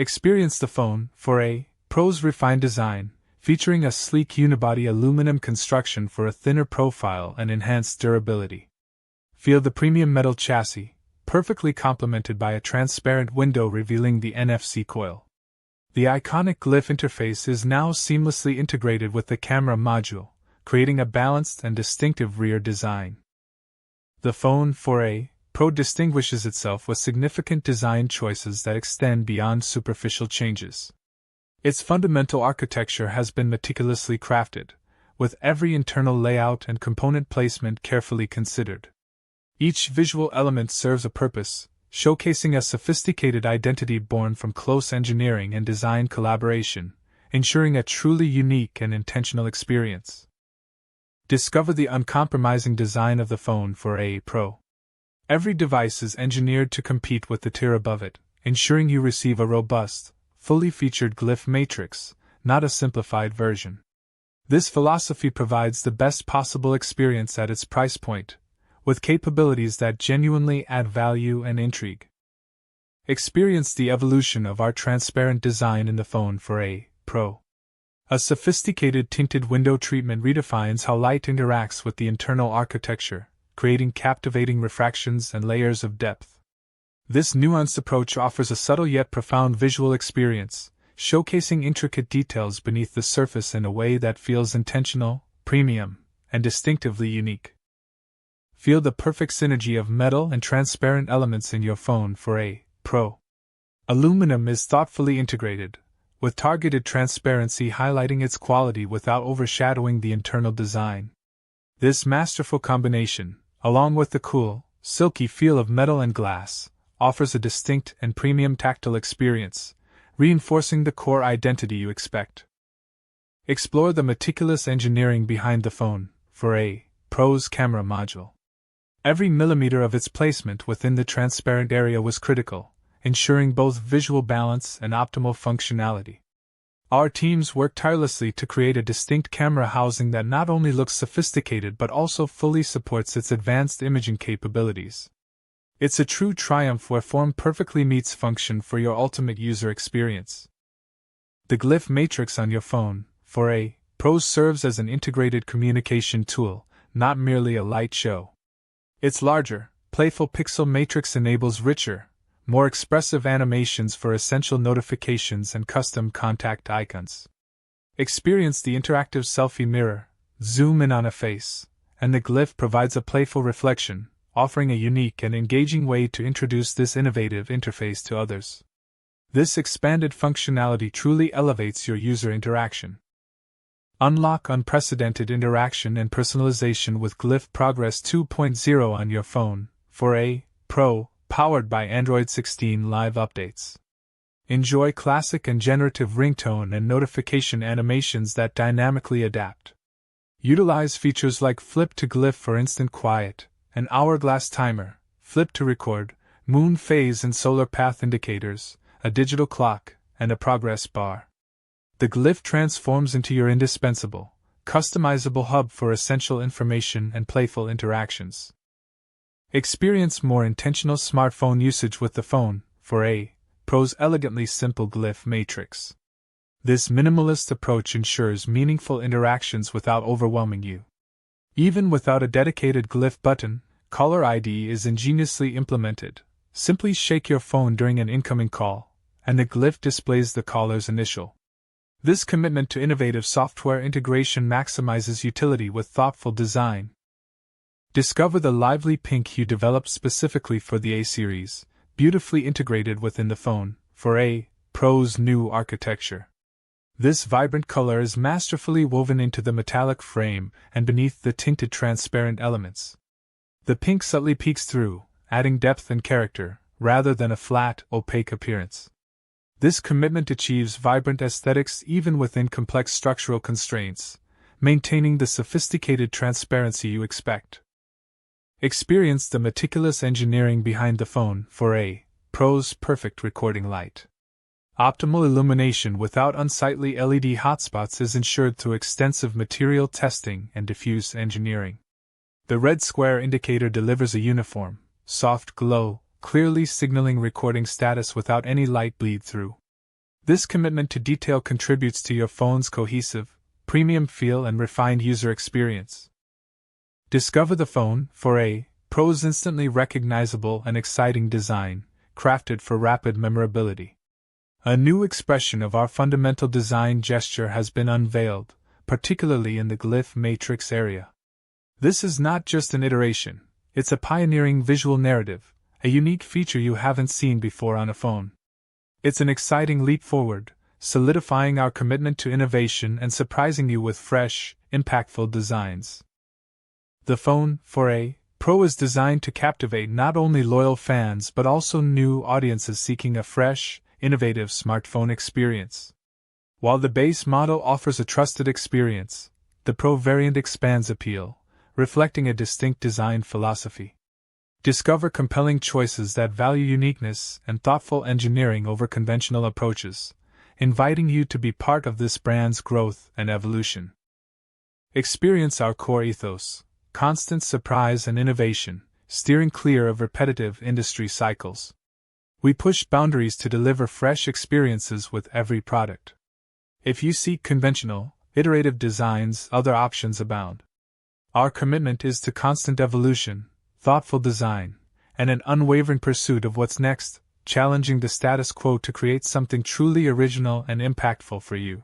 Experience the phone 4a Pro's refined design, featuring a sleek unibody aluminum construction for a thinner profile and enhanced durability. Feel the premium metal chassis, perfectly complemented by a transparent window revealing the NFC coil. The iconic Glyph interface is now seamlessly integrated with the camera module, creating a balanced and distinctive rear design. The phone 4a Pro distinguishes itself with significant design choices that extend beyond superficial changes. Its fundamental architecture has been meticulously crafted, with every internal layout and component placement carefully considered. Each visual element serves a purpose, showcasing a sophisticated identity born from close engineering and design collaboration, ensuring a truly unique and intentional experience. Discover the uncompromising design of the phone 4a Pro. Every device is engineered to compete with the tier above it, ensuring you receive a robust, fully featured Glyph matrix, not a simplified version. This philosophy provides the best possible experience at its price point, with capabilities that genuinely add value and intrigue. Experience the evolution of our transparent design in the phone 4a Pro. A sophisticated tinted window treatment redefines how light interacts with the internal architecture, creating captivating refractions and layers of depth. This nuanced approach offers a subtle yet profound visual experience, showcasing intricate details beneath the surface in a way that feels intentional, premium, and distinctively unique. Feel the perfect synergy of metal and transparent elements in your phone 4a Pro. Aluminum is thoughtfully integrated, with targeted transparency highlighting its quality without overshadowing the internal design. This masterful combination, along with the cool, silky feel of metal and glass, offers a distinct and premium tactile experience, reinforcing the core identity you expect. Explore the meticulous engineering behind the phone 4a Pro's camera module. Every millimeter of its placement within the transparent area was critical, ensuring both visual balance and optimal functionality. Our teams worked tirelessly to create a distinct camera housing that not only looks sophisticated but also fully supports its advanced imaging capabilities. It's a true triumph where form perfectly meets function for your ultimate user experience. The Glyph matrix on your phone 4a Pro serves as an integrated communication tool, not merely a light show. Its larger, playful pixel matrix enables richer, more expressive animations for essential notifications and custom contact icons. Experience the interactive selfie mirror, zoom in on a face, and the Glyph provides a playful reflection, offering a unique and engaging way to introduce this innovative interface to others. This expanded functionality truly elevates your user interaction. Unlock unprecedented interaction and personalization with Glyph Progress 2.0 on your phone 4a Pro, powered by Android 16 Live updates. Enjoy classic and generative ringtone and notification animations that dynamically adapt. Utilize features like Flip to Glyph for instant quiet, an hourglass timer, Flip to record, moon phase and solar path indicators, a digital clock, and a progress bar. The Glyph transforms into your indispensable, customizable hub for essential information and playful interactions. Experience more intentional smartphone usage with the phone 4a Pro's elegantly simple Glyph matrix. This minimalist approach ensures meaningful interactions without overwhelming you. Even without a dedicated Glyph button, Caller ID is ingeniously implemented. Simply shake your phone during an incoming call, and the Glyph displays the caller's initial. This commitment to innovative software integration maximizes utility with thoughtful design. Discover the lively pink hue developed specifically for the A series, beautifully integrated within the phone 4a Pro's new architecture. This vibrant color is masterfully woven into the metallic frame and beneath the tinted transparent elements. The pink subtly peeks through, adding depth and character, rather than a flat, opaque appearance. This commitment achieves vibrant aesthetics even within complex structural constraints, maintaining the sophisticated transparency you expect. Experience the meticulous engineering behind the phone 4a Pro's perfect recording light. Optimal illumination without unsightly LED hotspots is ensured through extensive material testing and diffuse engineering. The red square indicator delivers a uniform, soft glow, clearly signaling recording status without any light bleed through. This commitment to detail contributes to your phone's cohesive, premium feel and refined user experience. Discover the phone 4a Pro's instantly recognizable and exciting design, crafted for rapid memorability. A new expression of our fundamental design gesture has been unveiled, particularly in the glyph matrix area. This is not just an iteration, it's a pioneering visual narrative, a unique feature you haven't seen before on a phone. It's an exciting leap forward, solidifying our commitment to innovation and surprising you with fresh, impactful designs. The phone 4a Pro is designed to captivate not only loyal fans but also new audiences seeking a fresh, innovative smartphone experience. While the base model offers a trusted experience, the Pro variant expands appeal, reflecting a distinct design philosophy. Discover compelling choices that value uniqueness and thoughtful engineering over conventional approaches, inviting you to be part of this brand's growth and evolution. Experience our core ethos, constant surprise and innovation, steering clear of repetitive industry cycles. We push boundaries to deliver fresh experiences with every product. If you seek conventional, iterative designs, other options abound. Our commitment is to constant evolution, thoughtful design, and an unwavering pursuit of what's next, challenging the status quo to create something truly original and impactful for you.